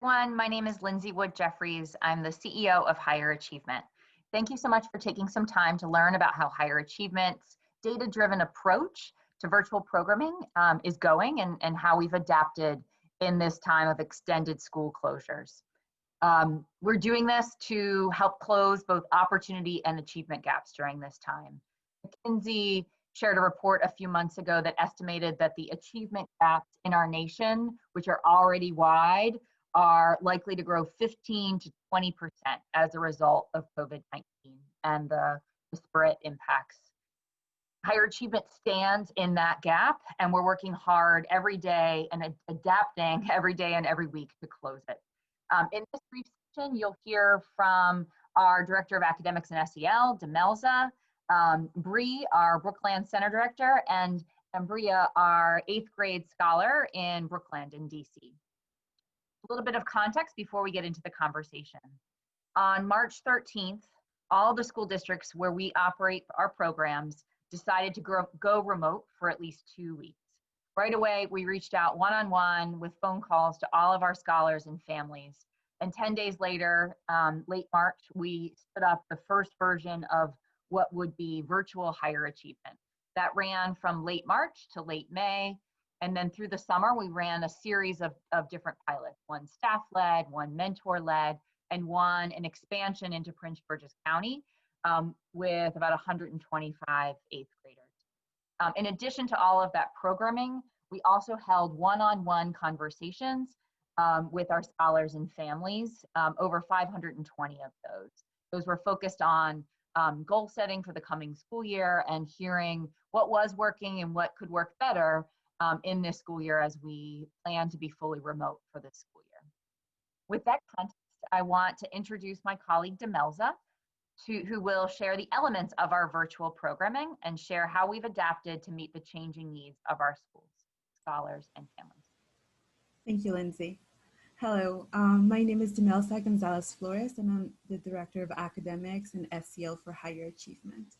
everyone. My name is Lindsay Wood-Jeffries. I'm the CEO of Higher Achievement. Thank you so much for taking some time to learn about how Higher Achievement's data-driven approach to virtual programming is going and how we've adapted in this time of extended school closures. We're doing this to help close both opportunity and achievement gaps during this time. McKinsey shared a report a few months ago that estimated that the achievement gaps in our nation, which are already wide, are likely to grow 15 to 20% as a result of COVID-19 and the disparate impacts. Higher Achievement stands in that gap, and we're working hard every day and adapting every day and every week to close it. In this brief session, you'll hear from our Director of Academics and SEL, Demelza, Bree, our Brookland Center Director, and Ambria, our 8th grade scholar in Brookland in DC. A little bit of context before we get into the conversation. On March 13th, all the school districts where we operate our programs decided to go remote for at least 2 weeks. Right away, we reached out one-on-one with phone calls to all of our scholars and families. And 10 days later, late March, we stood up the first version of what would be virtual higher achievement. That ran from late March to late May. And then through the summer, we ran a series of different pilots, one staff-led, one mentor-led, and one an expansion into Prince George's County with about 125 eighth graders. In addition to all of that programming, we also held one-on-one conversations with our scholars and families, over 520 of those. Those were focused on goal setting for the coming school year and hearing what was working and what could work better in this school year as we plan to be fully remote for this school year. With that context, I want to introduce my colleague Demelza, who will share the elements of our virtual programming and share how we've adapted to meet the changing needs of our schools, scholars, and families. Thank you, Lindsay. Hello, my name is Demelza Gonzalez Flores, and I'm the Director of Academics and SEL for Higher Achievement.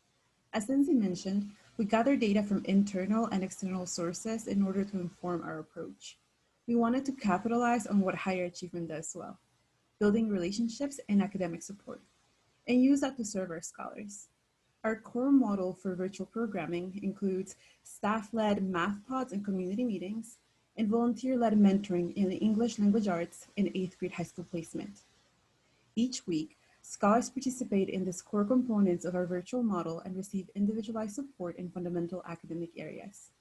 As Lindsay mentioned, we gather data from internal and external sources in order to inform our approach. We wanted to capitalize on what Higher Achievement does well, building relationships and academic support, and use that to serve our scholars. Our core model for virtual programming includes staff-led math pods and community meetings, and volunteer-led mentoring in the English language arts and 8th grade high school placement. Each week, scholars participate in these core components of our virtual model and receive individualized support in fundamental academic areas.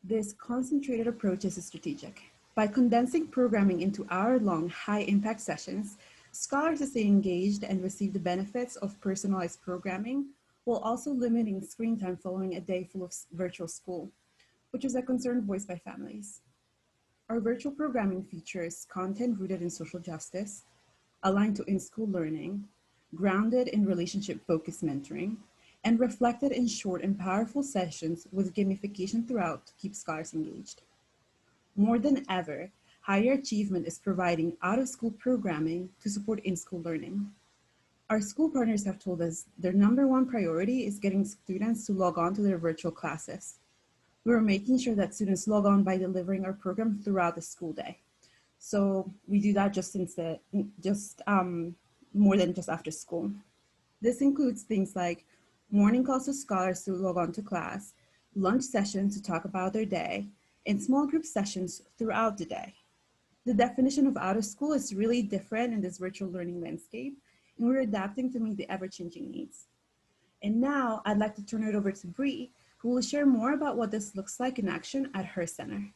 This concentrated approach is strategic. By condensing programming into hour-long high-impact sessions, scholars stay engaged and receive the benefits of personalized programming, while also limiting screen time following a day full of virtual school, which is a concern voiced by families. Our virtual programming features content rooted in social justice, aligned to in-school learning, grounded in relationship-focused mentoring, and reflected in short and powerful sessions with gamification throughout to keep scholars engaged. More than ever, Higher Achievement is providing out-of-school programming to support in-school learning. Our school partners have told us their #1 priority is getting students to log on to their virtual classes. We're making sure that students log on by delivering our program throughout the school day. So we do that more than just after school. This includes things like morning calls to scholars to log on to class, lunch sessions to talk about their day, and small group sessions throughout the day. The definition of out of school is really different in this virtual learning landscape, and we're adapting to meet the ever-changing needs. And now I'd like to turn it over to Bree, who will share more about what this looks like in action at her center.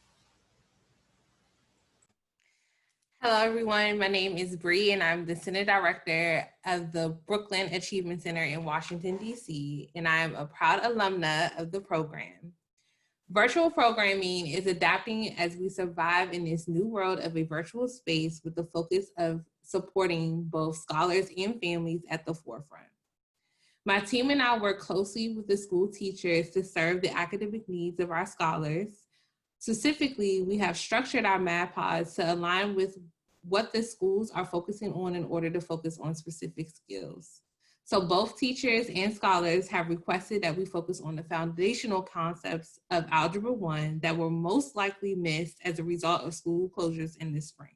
Hello, everyone. My name is Bree, and I'm the Center Director of the Brookland Achievement Center in Washington, D.C., and I'm a proud alumna of the program. Virtual programming is adapting as we survive in this new world of a virtual space with the focus of supporting both scholars and families at the forefront. My team and I work closely with the school teachers to serve the academic needs of our scholars. Specifically, we have structured our math pods to align with what the schools are focusing on in order to focus on specific skills. So both teachers and scholars have requested that we focus on the foundational concepts of Algebra 1 that were most likely missed as a result of school closures in the spring.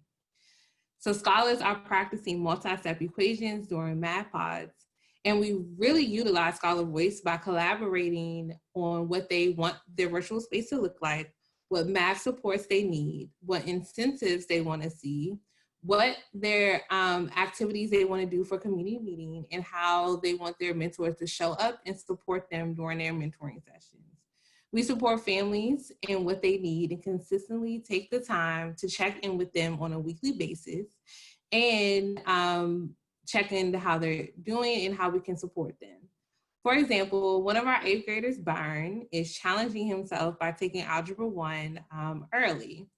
So scholars are practicing multi-step equations during math pods, and we really utilize scholar voice by collaborating on what they want their virtual space to look like, what math supports they need, what incentives they want to see, what their activities they want to do for community meeting, and how they want their mentors to show up and support them during their mentoring sessions. We support families and what they need and consistently take the time to check in with them on a weekly basis and check into how they're doing and how we can support them. For example, one of our 8th graders, Byron, is challenging himself by taking Algebra 1 early.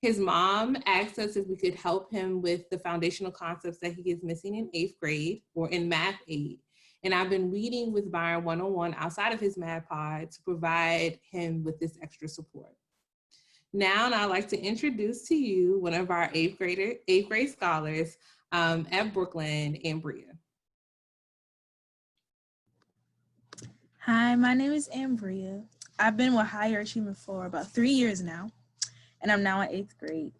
His mom asked us if we could help him with the foundational concepts that he is missing in 8th grade or in Math 8. And I've been reading with Byron one-on-one outside of his math pod to provide him with this extra support. Now, I'd like to introduce to you one of our 8th grade scholars at Brookland, Ambria. Hi, my name is Ambria. I've been with Higher Achievement for about 3 years now, and I'm now in 8th grade.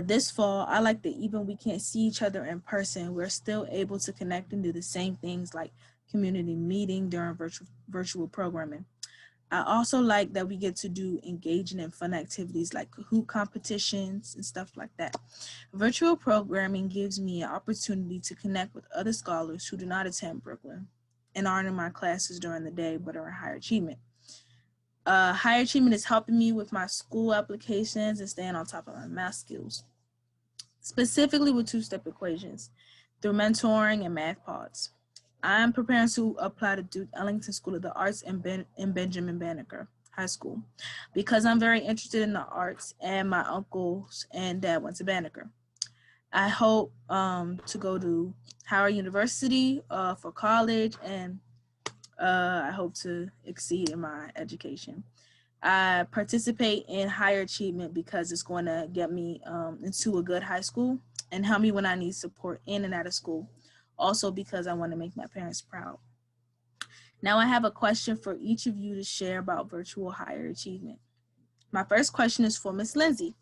This fall, I like that even we can't see each other in person, we're still able to connect and do the same things like community meeting during virtual programming. I also like that we get to do engaging and fun activities like Kahoot competitions and stuff like that. Virtual programming gives me an opportunity to connect with other scholars who do not attend Brookland and aren't in my classes during the day but are in Higher Achievement. Higher Achievement is helping me with my school applications and staying on top of my math skills, specifically with two-step equations through mentoring and math pods. I'm preparing to apply to Duke Ellington School of the Arts in Benjamin Banneker High School because I'm very interested in the arts and my uncles and dad went to Banneker. I hope to go to Howard University for college, and I hope to exceed in my education. I participate in Higher Achievement because it's going to get me into a good high school and help me when I need support in and out of school. Also because I want to make my parents proud. Now I have a question for each of you to share about virtual higher achievement. My first question is for Ms. Lindsay.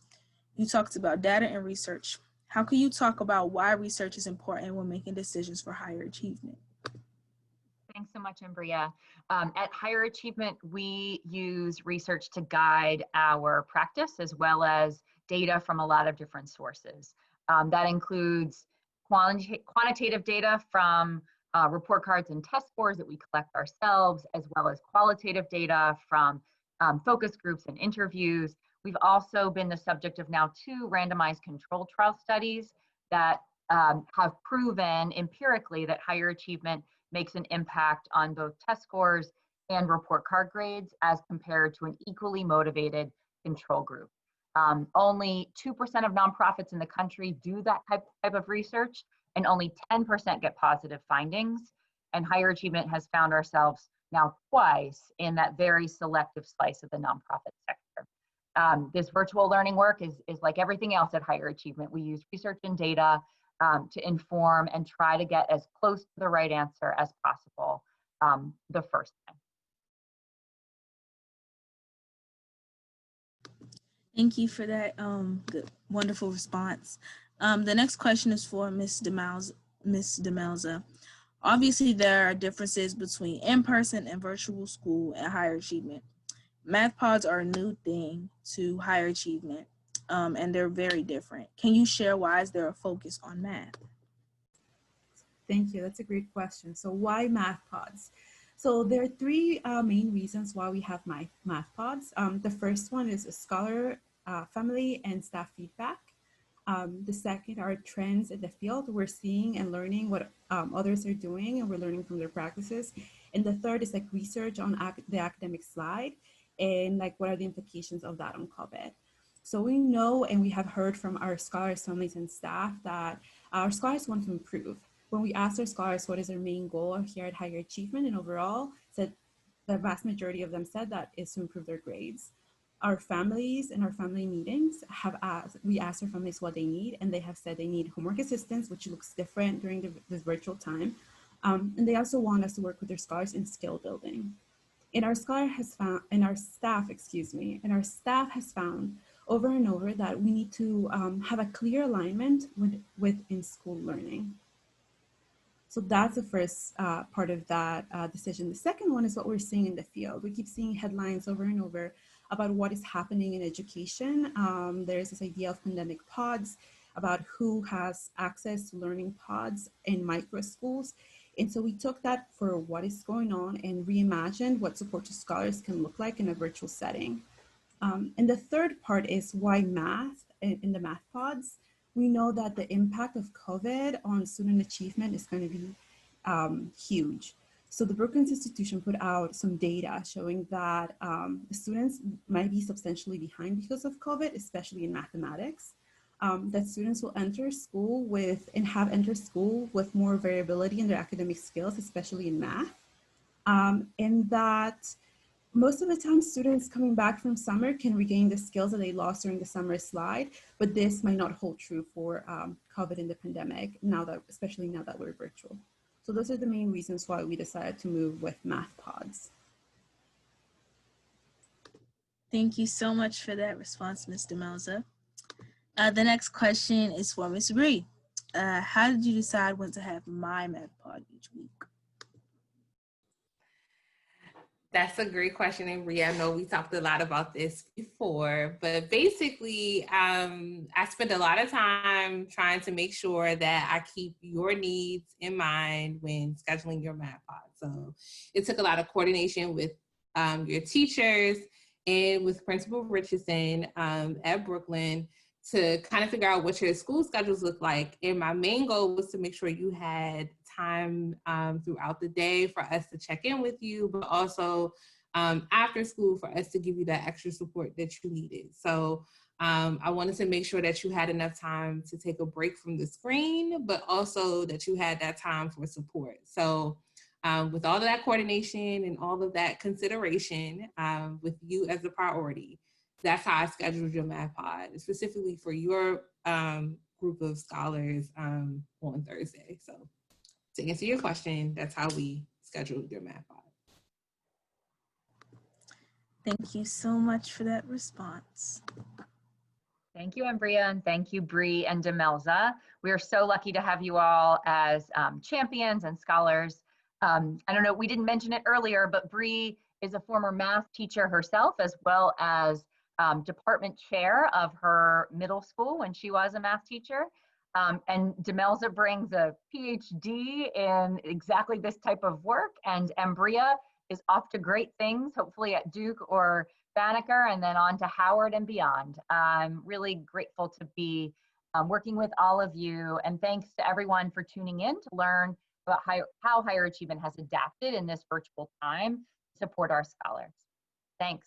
You talked about data and research. How can you talk about why research is important when making decisions for higher achievement? Thanks so much, Ambria. At Higher Achievement, we use research to guide our practice as well as data from a lot of different sources. That includes quantitative data from report cards and test scores that we collect ourselves, as well as qualitative data from focus groups and interviews. We've also been the subject of now 2 randomized controlled trial studies that have proven empirically that higher achievement makes an impact on both test scores and report card grades as compared to an equally motivated control group. Only 2% of nonprofits in the country do that type of research, and only 10% get positive findings. And Higher Achievement has found ourselves now twice in that very selective slice of the nonprofit sector. This virtual learning work is like everything else at Higher Achievement. We use research and data to inform and try to get as close to the right answer as possible the first time. Thank you for that good, wonderful response. The next question is for Ms. DeMelza. Obviously, there are differences between in-person and virtual school at Higher Achievement. Math pods are a new thing to Higher Achievement, and they're very different. Can you share why is there a focus on math? Thank you. That's a great question. So why math pods? So there are 3 main reasons why we have math pods. The first one is a scholar, family, and staff feedback. The second are trends in the field. We're seeing and learning what others are doing, and we're learning from their practices. And the third is like research on the academic slide, and like what are the implications of that on COVID. So we know and we have heard from our scholars, families, and staff that our scholars want to improve. When we asked our scholars what is their main goal here at Higher Achievement and overall, said the vast majority of them said that is to improve their grades. Our families and our family meetings we asked our families what they need, and they have said they need homework assistance, which looks different during this virtual time. And they also want us to work with their scholars in skill building. And our staff has found over and over that we need to have a clear alignment with in-school learning. So that's the first part of that decision. The second one is what we're seeing in the field. We keep seeing headlines over and over about what is happening in education. There's this idea of pandemic pods, about who has access to learning pods in micro schools. And so we took that for what is going on and reimagined what support to scholars can look like in a virtual setting. And the third part is why math in the math pods. We know that the impact of COVID on student achievement is going to be huge. So the Brooklands institution put out some data showing that the students might be substantially behind because of COVID, especially in mathematics. That students will enter school with and have entered school with more variability in their academic skills, especially in math. And that most of the time students coming back from summer can regain the skills that they lost during the summer slide, but this might not hold true for COVID and the pandemic, especially now that we're virtual. So those are the main reasons why we decided to move with math pods. Thank you so much for that response, Ms. DeMelza. The next question is for Ms. Bree. How did you decide when to have my math pod each week? That's a great question, and Bria, I know we talked a lot about this before, but basically, I spent a lot of time trying to make sure that I keep your needs in mind when scheduling your math pod. So it took a lot of coordination with your teachers and with Principal Richardson at Brookland to kind of figure out what your school schedules look like. And my main goal was to make sure you had time throughout the day for us to check in with you, but also after school for us to give you that extra support that you needed. So I wanted to make sure that you had enough time to take a break from the screen, but also that you had that time for support. So with all of that coordination and all of that consideration with you as a priority, that's how I scheduled your math pod, specifically for your group of scholars on Thursday. So to answer your question, that's how we scheduled your math pod. Thank you so much for that response. Thank you, Ambria, and thank you, Bree and DeMelza. We are so lucky to have you all as champions and scholars. I don't know, we didn't mention it earlier, but Bree is a former math teacher herself, as well as department chair of her middle school when she was a math teacher. And DeMelza brings a PhD in exactly this type of work, and Ambria is off to great things, hopefully at Duke or Banneker, and then on to Howard and beyond. I'm really grateful to be working with all of you, and thanks to everyone for tuning in to learn about how higher achievement has adapted in this virtual time to support our scholars. Thanks.